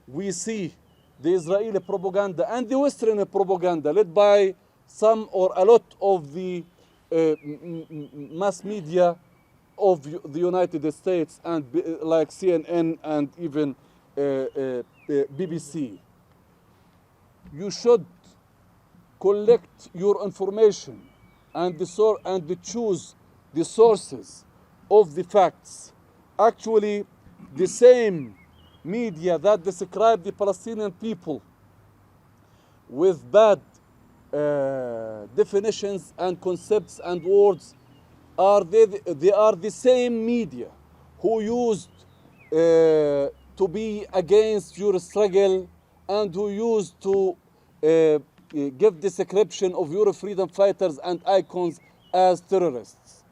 we see the Israeli propaganda and the Western propaganda led by some or a lot of the mass media of the United States and like CNN and even BBC. You should collect your information and choose the sources of the facts. Actually, the same media that describe the Palestinian people with bad definitions and concepts and words they are the same media who used to be against your struggle and who used to give description of your freedom fighters and icons as terrorists.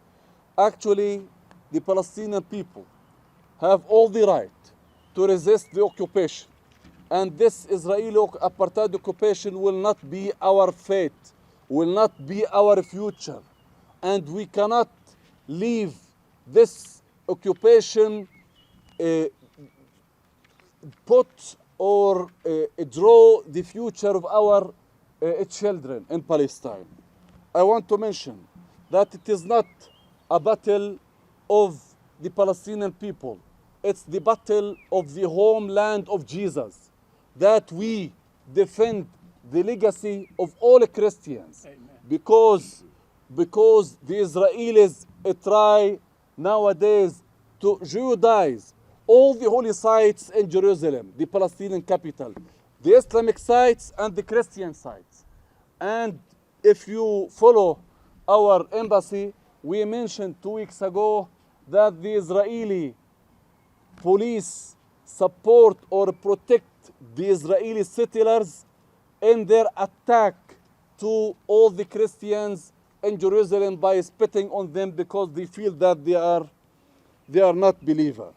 Actually, the Palestinian people have all the right to resist the occupation. And this Israeli apartheid occupation will not be our fate, will not be our future. And we cannot leave this occupation put or draw the future of our children in Palestine. I want to mention that it is not a battle of the Palestinian people. It's the battle of the homeland of Jesus, that we defend the legacy of all Christians. Amen. Because the Israelis try nowadays to Judaize all the holy sites in Jerusalem, the Palestinian capital, the Islamic sites and the Christian sites. And if you follow our embassy, we mentioned 2 weeks ago that the Israeli police support or protect the Israeli settlers in their attack to all the Christians in Jerusalem by spitting on them because they feel that they are not believers.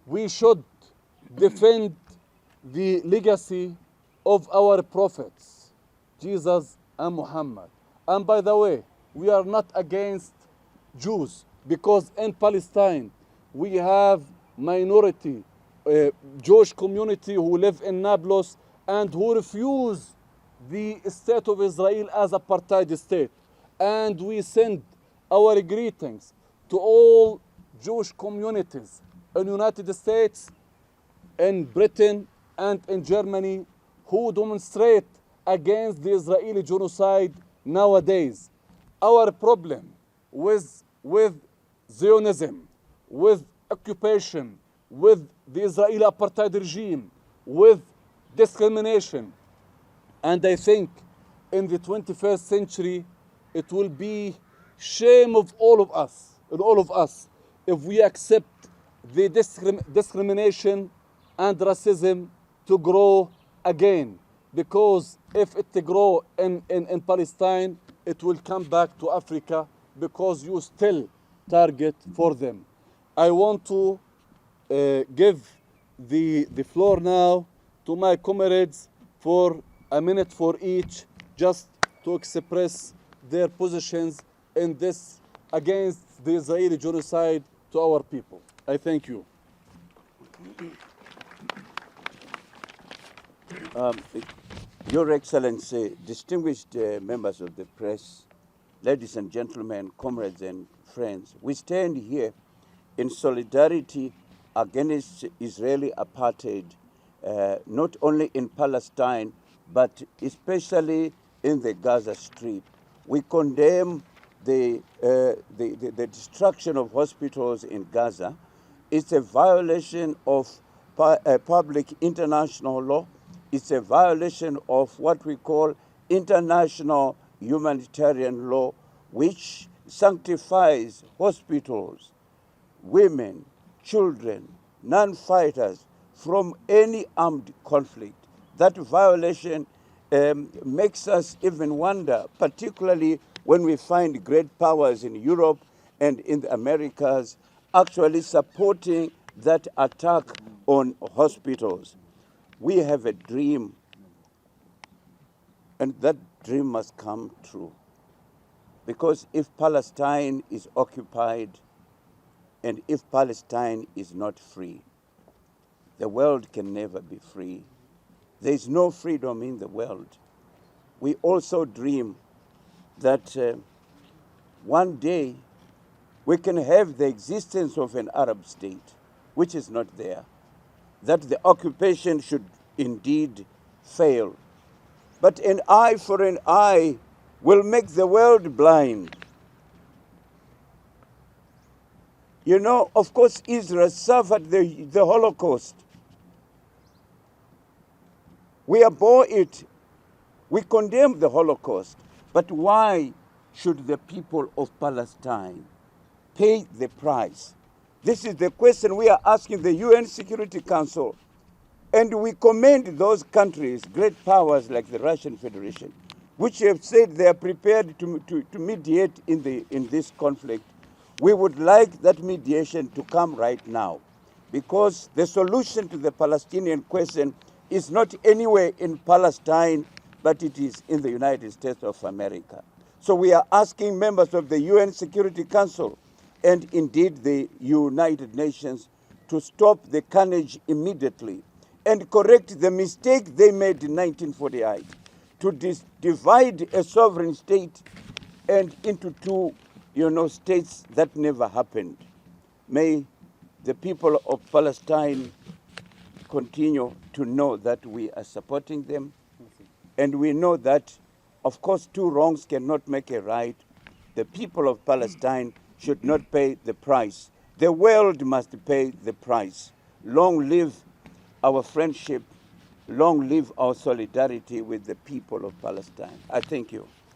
We should defend the legacy of our prophets, Jesus and Muhammad. And by the way, we are not against Jews, because in Palestine we have minority Jewish community who live in Nablus and who refuse the state of Israel as apartheid state. And we send our greetings to all Jewish communities in the United States, in Britain, and in Germany who demonstrate against the Israeli genocide nowadays. Our problem with Zionism, with occupation, with the Israeli apartheid regime, with discrimination. And I think in the 21st century, it will be shame of all of us, if we accept the discrimination and racism to grow again. Because if it grow in Palestine, it will come back to Africa because you still target for them. I want to give the floor now to my comrades for a minute for each, just to express their positions in this against the Israeli genocide to our people. I thank you. Your Excellency, distinguished members of the press, ladies and gentlemen, comrades and friends, we stand here in solidarity against Israeli apartheid, not only in Palestine, but especially in the Gaza Strip. We condemn the destruction of hospitals in Gaza. It's a violation of public international law. It's a violation of what we call international humanitarian law, which sanctifies hospitals, women, children, non-fighters from any armed conflict. That violation makes us even wonder, particularly when we find great powers in Europe and in the Americas actually supporting that attack on hospitals. We have a dream, and that dream must come true. Because if Palestine is occupied and if Palestine is not free, the world can never be free. There is no freedom in the world. We also dream that one day we can have the existence of an Arab state, which is not there, that the occupation should indeed fail. But an eye for an eye will make the world blind. You know, of course, Israel suffered the Holocaust. We abhor it. We condemn the Holocaust. But why should the people of Palestine pay the price? This is the question we are asking the UN Security Council. And we commend those countries, great powers like the Russian Federation, which have said they are prepared to mediate in this conflict. We would like that mediation to come right now, because the solution to the Palestinian question is not anywhere in Palestine, but it is in the United States of America. So we are asking members of the UN Security Council and indeed the United Nations to stop the carnage immediately and correct the mistake they made in 1948 to divide a sovereign state and into two, states. That never happened. May the people of Palestine continue to know that we are supporting them. And we know that, of course, two wrongs cannot make a right. The people of Palestine should not pay the price. The world must pay the price. Long live our friendship. Long live our solidarity with the people of Palestine. I thank you.